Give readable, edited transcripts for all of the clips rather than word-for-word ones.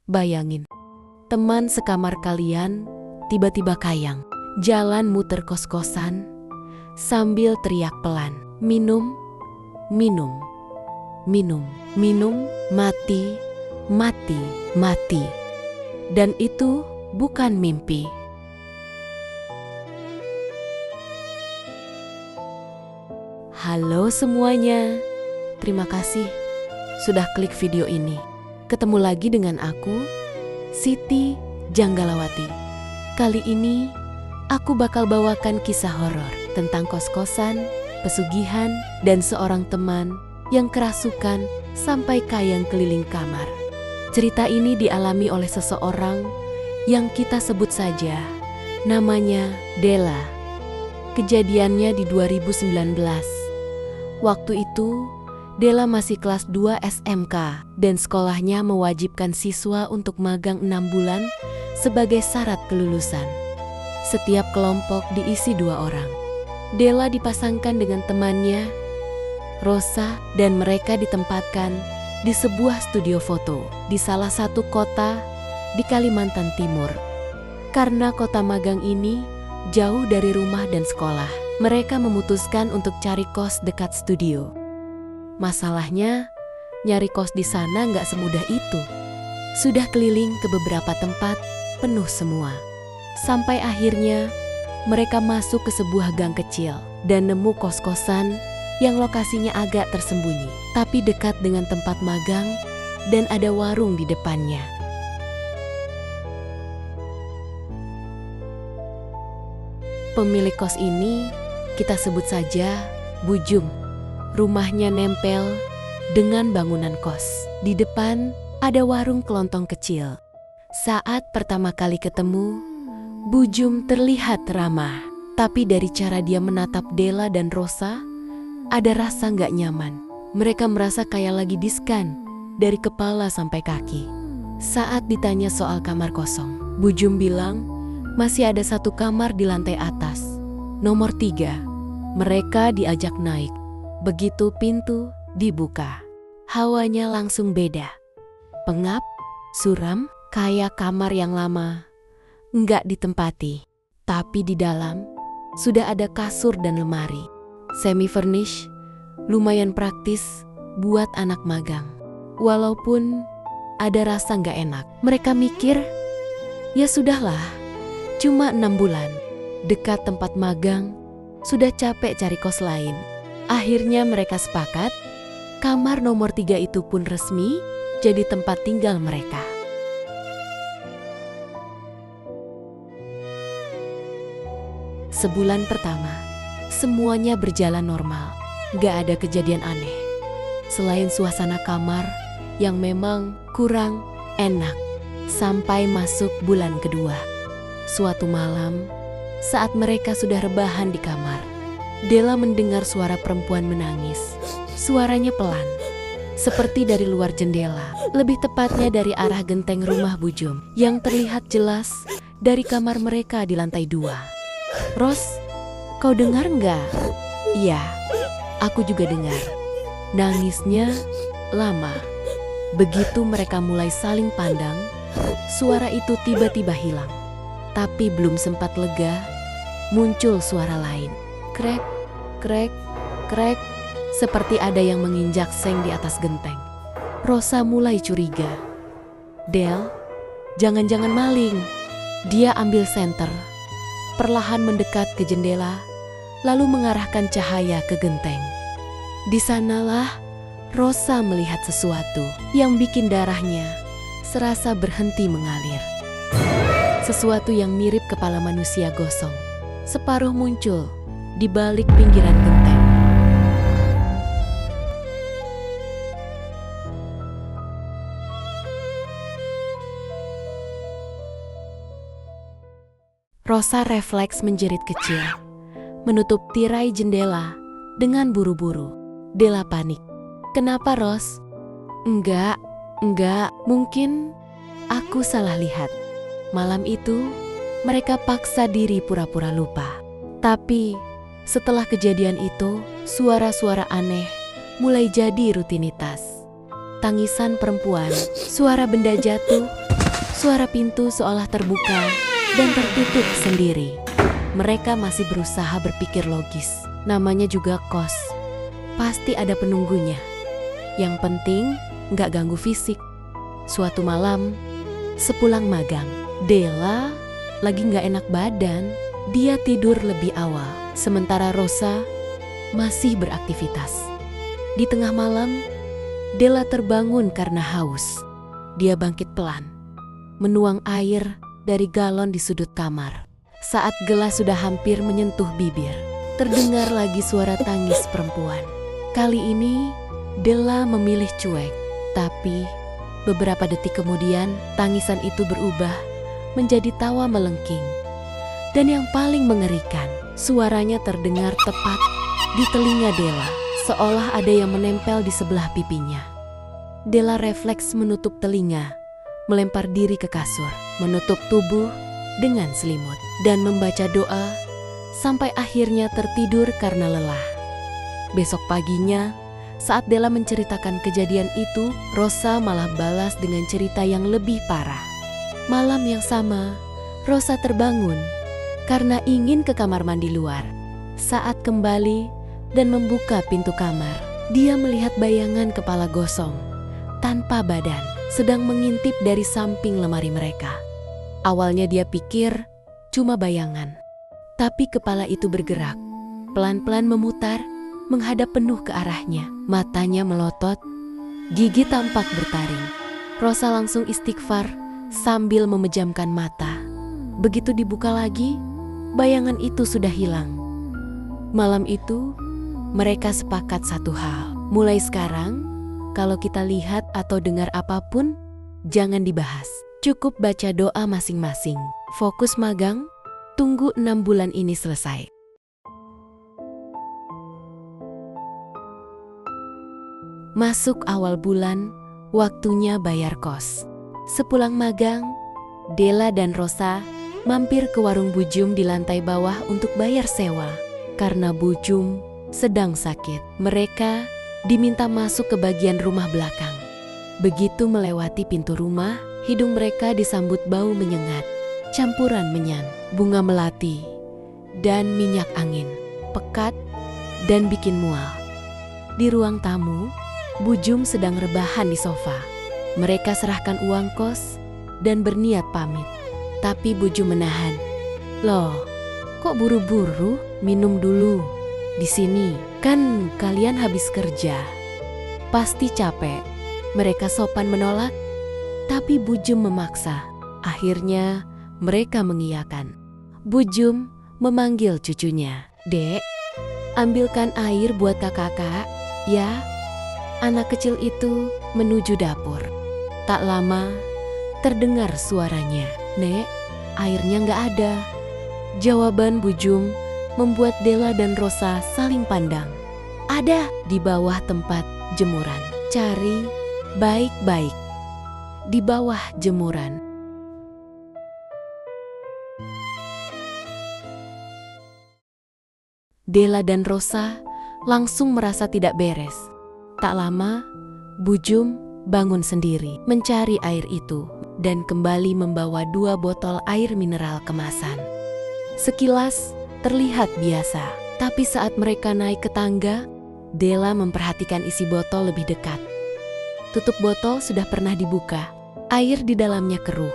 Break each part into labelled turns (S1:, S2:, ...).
S1: Bayangin, teman sekamar kalian tiba-tiba kayang, jalan muter kos-kosan sambil teriak pelan, minum, minum, minum, minum, mati, mati, mati. Dan itu bukan mimpi. Halo semuanya, terima kasih sudah klik video ini. Ketemu lagi dengan aku, Siti Janggalawati. Kali ini aku bakal bawakan kisah horor tentang kos-kosan, pesugihan, dan seorang teman yang kerasukan sampai kayang keliling kamar. Cerita ini dialami oleh seseorang yang kita sebut saja namanya Della. Kejadiannya di 2019. Waktu itu Della masih kelas 2 SMK dan sekolahnya mewajibkan siswa untuk magang 6 bulan sebagai syarat kelulusan. Setiap kelompok diisi 2 orang. Della dipasangkan dengan temannya, Rosa, dan mereka ditempatkan di sebuah studio foto di salah satu kota di Kalimantan Timur. Karena kota magang ini jauh dari rumah dan sekolah, mereka memutuskan untuk cari kos dekat studio. Masalahnya, nyari kos di sana nggak semudah itu. Sudah keliling ke beberapa tempat, penuh semua. Sampai akhirnya, mereka masuk ke sebuah gang kecil dan nemu kos-kosan yang lokasinya agak tersembunyi, tapi dekat dengan tempat magang dan ada warung di depannya. Pemilik kos ini kita sebut saja Bu Jum. Rumahnya nempel dengan bangunan kos. Di depan ada warung kelontong kecil. Saat pertama kali ketemu, Bu Jum terlihat ramah. Tapi dari cara dia menatap Della dan Rosa, ada rasa nggak nyaman. Mereka merasa kayak lagi diskan dari kepala sampai kaki. Saat ditanya soal kamar kosong, Bu Jum bilang masih ada 1 kamar di lantai atas, nomor 3. Mereka diajak naik. Begitu pintu dibuka, hawanya langsung beda. Pengap, suram, kayak kamar yang lama nggak ditempati. Tapi di dalam sudah ada kasur dan lemari. Semi-furnish, lumayan praktis buat anak magang. Walaupun ada rasa nggak enak, mereka mikir, ya sudahlah, cuma 6 bulan. Dekat tempat magang, sudah capek cari kos lain. Akhirnya mereka sepakat, kamar nomor 3 itu pun resmi jadi tempat tinggal mereka. Sebulan pertama, semuanya berjalan normal. Gak ada kejadian aneh. Selain suasana kamar yang memang kurang enak. Sampai masuk bulan kedua. Suatu malam, saat mereka sudah rebahan di kamar, Della mendengar suara perempuan menangis. Suaranya pelan, seperti dari luar jendela. Lebih tepatnya dari arah genteng rumah Bu Jum, yang terlihat jelas dari kamar mereka di lantai 2. Ros, kau dengar nggak? Iya, aku juga dengar. Nangisnya lama. Begitu mereka mulai saling pandang, suara itu tiba-tiba hilang. Tapi belum sempat lega, muncul suara lain. Krek, krek, krek, seperti ada yang menginjak seng di atas genteng. Rosa mulai curiga. Del, jangan-jangan maling. Dia ambil senter, perlahan mendekat ke jendela, lalu mengarahkan cahaya ke genteng. Di sanalah Rosa melihat sesuatu yang bikin darahnya serasa berhenti mengalir. Sesuatu yang mirip kepala manusia gosong, separuh muncul di balik pinggiran genteng. Rosa refleks menjerit kecil, menutup tirai jendela dengan buru-buru. Della panik. Kenapa, Ros? Enggak, mungkin aku salah lihat. Malam itu, mereka paksa diri pura-pura lupa. Tapi setelah kejadian itu, suara-suara aneh mulai jadi rutinitas. Tangisan perempuan, suara benda jatuh, Suara pintu seolah terbuka dan tertutup sendiri. Mereka masih berusaha berpikir logis. Namanya juga kos. Pasti ada penunggunya. Yang penting nggak ganggu fisik. Suatu malam, sepulang magang, Della lagi nggak enak badan. Dia tidur lebih awal, sementara Rosa masih beraktivitas. Di tengah malam, Della terbangun karena haus. Dia bangkit pelan, menuang air dari galon di sudut kamar. Saat gelas sudah hampir menyentuh bibir, terdengar lagi suara tangis perempuan. Kali ini, Della memilih cuek. Tapi, beberapa detik kemudian, tangisan itu berubah menjadi tawa melengking. Dan yang paling mengerikan, suaranya terdengar tepat di telinga Della, seolah ada yang menempel di sebelah pipinya. Della refleks menutup telinga, melempar diri ke kasur, menutup tubuh dengan selimut, dan membaca doa sampai akhirnya tertidur karena lelah. Besok paginya, saat Della menceritakan kejadian itu, Rosa malah balas dengan cerita yang lebih parah. Malam yang sama, Rosa terbangun karena ingin ke kamar mandi luar. Saat kembali dan membuka pintu kamar, dia melihat bayangan kepala gosong, tanpa badan, sedang mengintip dari samping lemari mereka. Awalnya dia pikir cuma bayangan, tapi kepala itu bergerak, pelan-pelan memutar, menghadap penuh ke arahnya. Matanya melotot, gigi tampak bertaring. Rosa langsung istighfar sambil memejamkan mata. Begitu dibuka lagi, bayangan itu sudah hilang. Malam itu, mereka sepakat satu hal. Mulai sekarang, kalau kita lihat atau dengar apapun, jangan dibahas. Cukup baca doa masing-masing. Fokus magang, tunggu 6 bulan ini selesai. Masuk awal bulan, waktunya bayar kos. Sepulang magang, Della dan Rosa mampir ke warung Bujum di lantai bawah untuk bayar sewa. Karena Bujum sedang sakit, mereka diminta masuk ke bagian rumah belakang. Begitu melewati pintu rumah, hidung mereka disambut bau menyengat, campuran menyan, bunga melati, dan minyak angin, pekat dan bikin mual. Di ruang tamu, Bujum sedang rebahan di sofa. Mereka serahkan uang kos dan berniat pamit. Tapi Bujum menahan. Loh, kok buru-buru? Minum dulu. Di sini, kan kalian habis kerja. Pasti capek. Mereka sopan menolak, tapi Bujum memaksa. Akhirnya, mereka mengiyakan. Bujum memanggil cucunya. Dek, ambilkan air buat kakak, ya. Anak kecil itu menuju dapur. Tak lama, terdengar suaranya. Nek, airnya nggak ada. Jawaban Bujum membuat Della dan Rosa saling pandang. Ada di bawah tempat jemuran. Cari baik-baik. Di bawah jemuran. Della dan Rosa langsung merasa tidak beres. Tak lama, Bujum bangun sendiri mencari air itu dan kembali membawa 2 botol air mineral kemasan. Sekilas terlihat biasa, tapi saat mereka naik ke tangga, Della memperhatikan isi botol lebih dekat. Tutup botol sudah pernah dibuka, air di dalamnya keruh.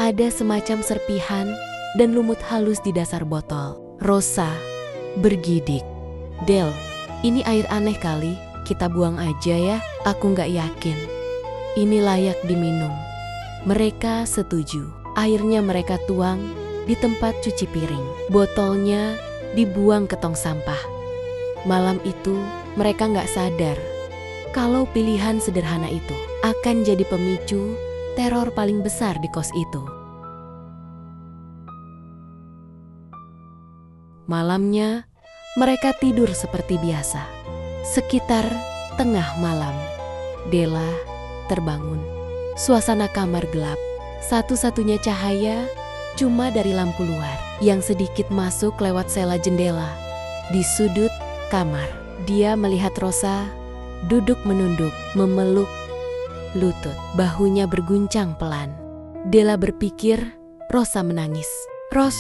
S1: Ada semacam serpihan dan lumut halus di dasar botol. Rosa bergidik. Del, ini air aneh kali. Kita buang aja ya, aku nggak yakin. Ini layak diminum. Mereka setuju. Airnya mereka tuang di tempat cuci piring. Botolnya dibuang ke tong sampah. Malam itu mereka nggak sadar kalau pilihan sederhana itu akan jadi pemicu teror paling besar di kos itu. Malamnya mereka tidur seperti biasa. Sekitar tengah malam, Della terbangun. Suasana kamar gelap. Satu-satunya cahaya cuma dari lampu luar yang sedikit masuk lewat sela jendela. Di sudut kamar, dia melihat Rosa duduk menunduk, memeluk lutut. Bahunya berguncang pelan. Della berpikir Rosa menangis. "Ros,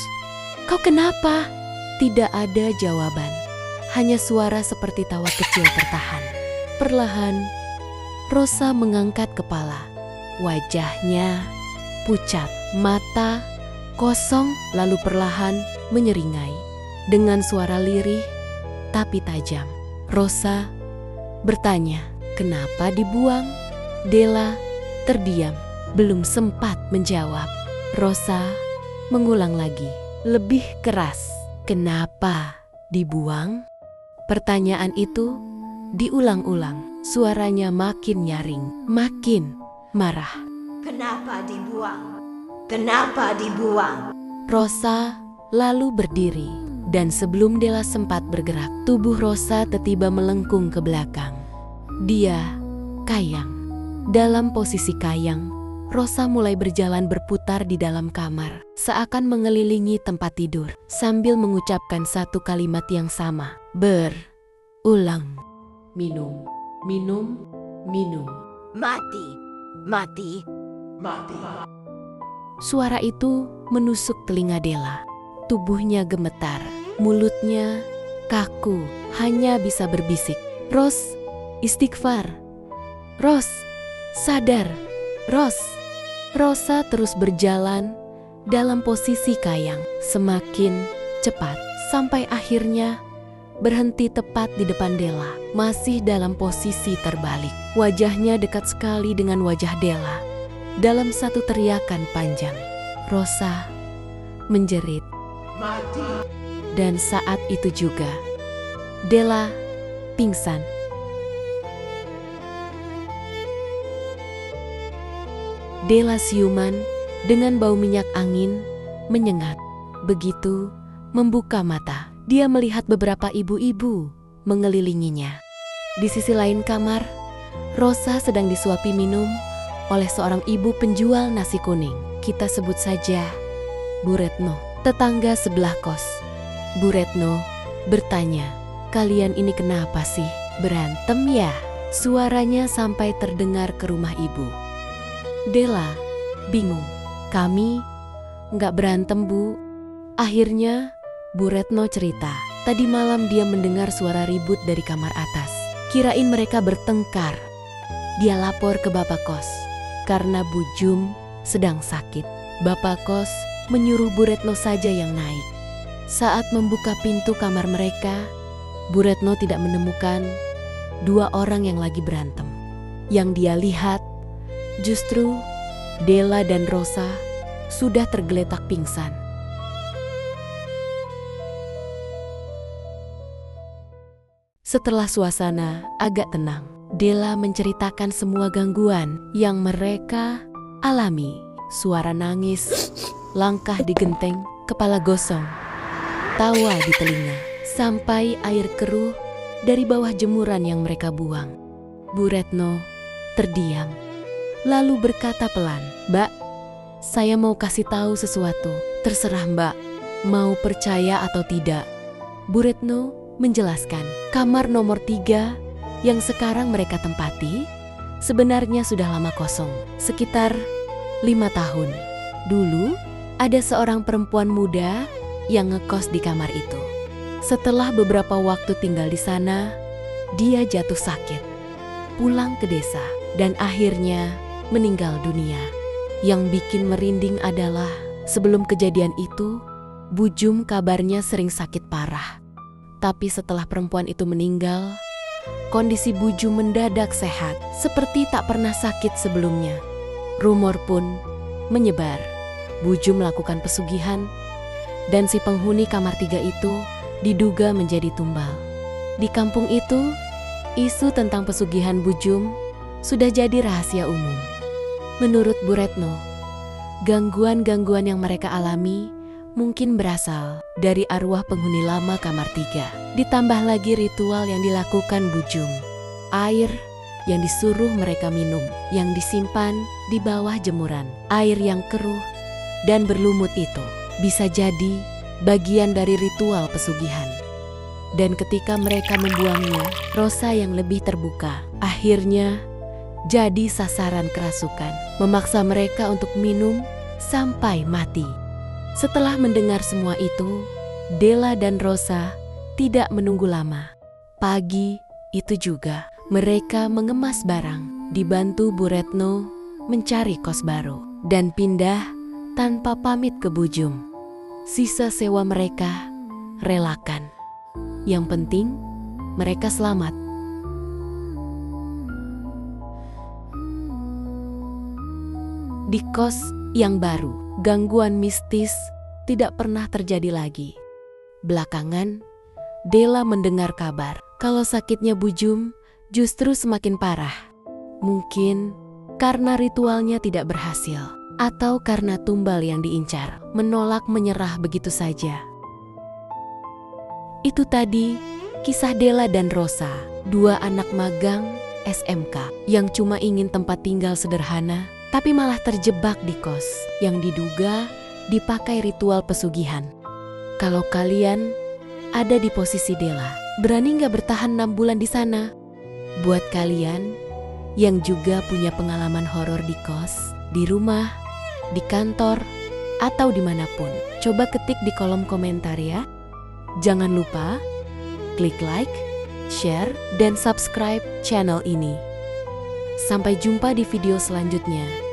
S1: kau kenapa?" Tidak ada jawaban, hanya suara seperti tawa kecil tertahan. Perlahan, Rosa mengangkat kepala. Wajahnya pucat, mata kosong, lalu perlahan menyeringai. Dengan suara lirih tapi tajam, Rosa bertanya, "Kenapa dibuang?" Della terdiam, belum sempat menjawab. Rosa mengulang lagi, lebih keras, "Kenapa dibuang?" Pertanyaan itu diulang-ulang, suaranya makin nyaring, makin marah.
S2: "Kenapa dibuang? Kenapa dibuang?"
S1: Rosa lalu berdiri, dan sebelum Della sempat bergerak, tubuh Rosa tiba-tiba melengkung ke belakang. Dia kayang. Dalam posisi kayang, Rosa mulai berjalan berputar di dalam kamar, seakan mengelilingi tempat tidur, sambil mengucapkan satu kalimat yang sama, berulang. "Minum, minum, minum.
S2: "Mati, mati, mati."
S1: Suara itu menusuk telinga Della. Tubuhnya gemetar, mulutnya kaku, hanya bisa berbisik, "Ros, istighfar. Ros, sadar. Ros." Rosa terus berjalan dalam posisi kayang, semakin cepat, sampai akhirnya berhenti tepat di depan Della, masih dalam posisi terbalik. Wajahnya dekat sekali dengan wajah Della. Dalam satu teriakan panjang, Rosa menjerit,
S2: "Mati."
S1: dan saat itu juga Della pingsan. Della siuman dengan bau minyak angin menyengat. Begitu membuka mata, dia melihat beberapa ibu-ibu mengelilinginya. Di sisi lain kamar, Rosa sedang disuapi minum oleh seorang ibu penjual nasi kuning. Kita sebut saja Bu Retno, tetangga sebelah kos. Bu Retno bertanya, "Kalian ini kenapa sih? Berantem ya?" Suaranya sampai terdengar ke rumah ibu. Della bingung. "Kami nggak berantem, Bu." Akhirnya Bu Retno cerita, tadi malam dia mendengar suara ribut dari kamar atas. Kirain mereka bertengkar. Dia lapor ke bapak kos karena Bu Jum sedang sakit. Bapak kos menyuruh Bu Retno saja yang naik. Saat membuka pintu kamar mereka, Bu Retno tidak menemukan dua orang yang lagi berantem. Yang dia lihat justru Della dan Rosa sudah tergeletak pingsan. Setelah suasana agak tenang, Della menceritakan semua gangguan yang mereka alami. Suara nangis, langkah di genteng, kepala gosong, tawa di telinga, sampai air keruh dari bawah jemuran yang mereka buang. Bu Retno terdiam, lalu berkata pelan, "Mbak, saya mau kasih tahu sesuatu. Terserah Mbak, mau percaya atau tidak." Bu Retno menjelaskan, kamar nomor 3 yang sekarang mereka tempati sebenarnya sudah lama kosong, sekitar 5 tahun. Dulu ada seorang perempuan muda yang ngekos di kamar itu. Setelah beberapa waktu tinggal di sana, dia jatuh sakit, pulang ke desa, dan akhirnya meninggal dunia. Yang bikin merinding adalah sebelum kejadian itu, Bu Jum kabarnya sering sakit parah. Tapi setelah perempuan itu meninggal, kondisi Bu Jum mendadak sehat, seperti tak pernah sakit sebelumnya. Rumor pun menyebar, Bu Jum melakukan pesugihan, dan si penghuni kamar 3 itu diduga menjadi tumbal. Di kampung itu, isu tentang pesugihan Bu Jum sudah jadi rahasia umum. Menurut Bu Retno, gangguan-gangguan yang mereka alami mungkin berasal dari arwah penghuni lama kamar 3. Ditambah lagi ritual yang dilakukan Bu Jum. Air yang disuruh mereka minum, yang disimpan di bawah jemuran. Air yang keruh dan berlumut itu bisa jadi bagian dari ritual pesugihan. Dan ketika mereka membuangnya, Rosa yang lebih terbuka akhirnya jadi sasaran kerasukan. memaksa mereka untuk minum sampai mati. Setelah mendengar semua itu, Della dan Rosa tidak menunggu lama. Pagi itu juga mereka mengemas barang, dibantu Bu Retno mencari kos baru, dan pindah tanpa pamit ke Bujum. Sisa sewa mereka relakan. Yang penting mereka selamat. Di kos yang baru, gangguan mistis tidak pernah terjadi lagi. Belakangan, Della mendengar kabar kalau sakitnya Bujum justru semakin parah. Mungkin karena ritualnya tidak berhasil, atau karena tumbal yang diincar menolak menyerah begitu saja. Itu tadi kisah Della dan Rosa, dua anak magang SMK yang cuma ingin tempat tinggal sederhana, tapi malah terjebak di kos yang diduga dipakai ritual pesugihan. Kalau kalian ada di posisi Della, berani nggak bertahan 6 bulan di sana? Buat kalian yang juga punya pengalaman horor di kos, di rumah, di kantor, atau dimanapun, coba ketik di kolom komentar ya. Jangan lupa klik like, share, dan subscribe channel ini. Sampai jumpa di video selanjutnya.